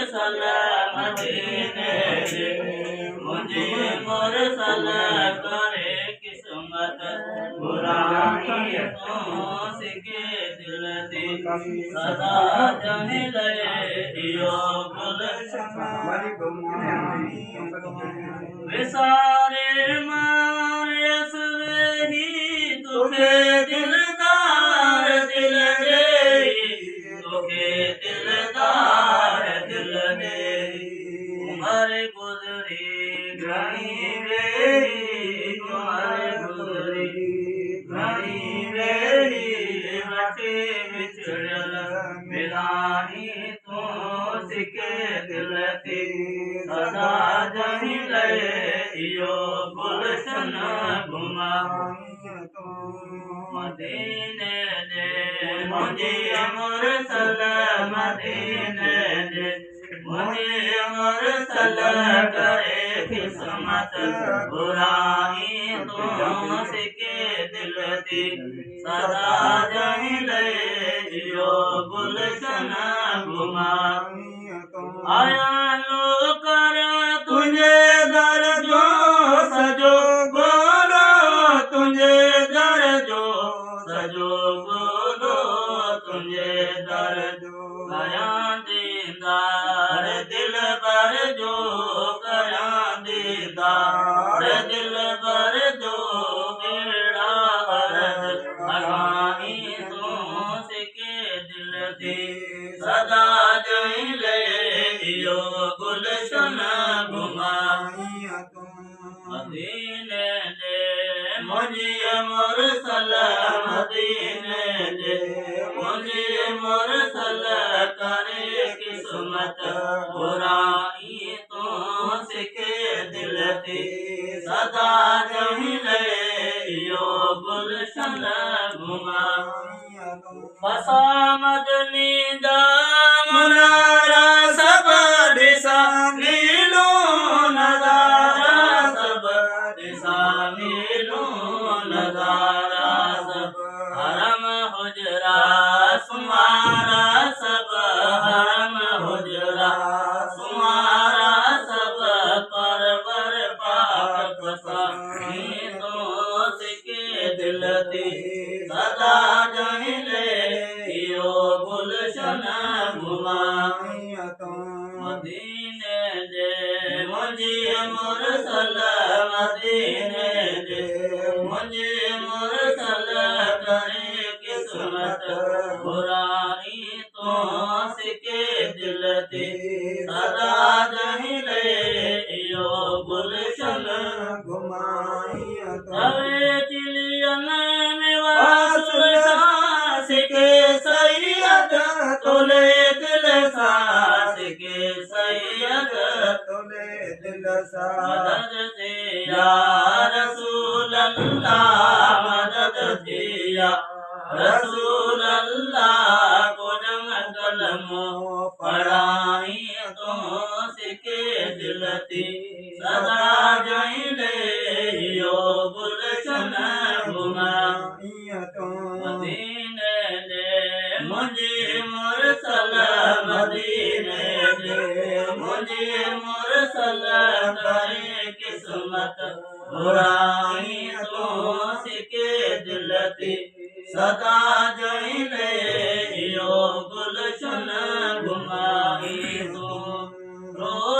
मुरसल मदीने दे मुझे मुरसल करे किस्मत बुराई तो सिके दिल दी सदा जहिले यो गुलशन विसारे मारे असवेही तुखे दिलदार दिल दे तुखे दिलदार दिल दे तुम्हारे गुजरी घनी वेरी तुम्हारे गुजरी घनी वेरी बटे बिछड़ल मिलानी तो सिके दिल थी सदा जहिले यो गुलशन घुमा मदीने दे मुझे मुरसल मदीने दे मुझे मुरसल करे किस्मत बुराई तो सिके दिल थी सदा जहिले यो गुलशन घुमा आया लो कर तुझे दर जो सजो बोलो तुझे दर जो सजो बोलो तुझे दर जो कया दीदार दिल भर जो कया दीदार दिल भर जो बेड़ा अर्ज लगाई तो सिके दिल थी सदा जहिले यो गुलशन घुमा मदीने दे मुझे मुरसल मदीने दे मुझे मुरसल करे किस्मत बुराई तो सिके दिल थी सदा जहिले यो गुलशन घुमा फसा मदनी दामनारा सब दिशा नीलो नजारा सब दिशा नीलो नजारा सब हरम हुजरा सुमारा सब हरम हुजरा सुमारा सब परवर पाक फसानी तो सिके दिल थी सदा जहिले यो गुलशन घुमा मदीने दे मुझे मुरसल मदीने दे मुझे मुरसल करे किस्मत बुराई तो सिके दिल थी सदा जहिले यो गुलशन तवे चिलियन निवास सिके सैयद तोले दिल सास के सैयद तोले दिल मदद दिया रसूल अल्लाह मदद दिया रसूल अल्लाह को जंग कलम पढ़ाई तो सिके दिल थी सदा जहिले यो गुलशन घुमा मदीने दे मुझे मुरसल मदीने दे मुझे मुरसल करे किस्मत बुराई तो सिके दिल थी सदा जहिले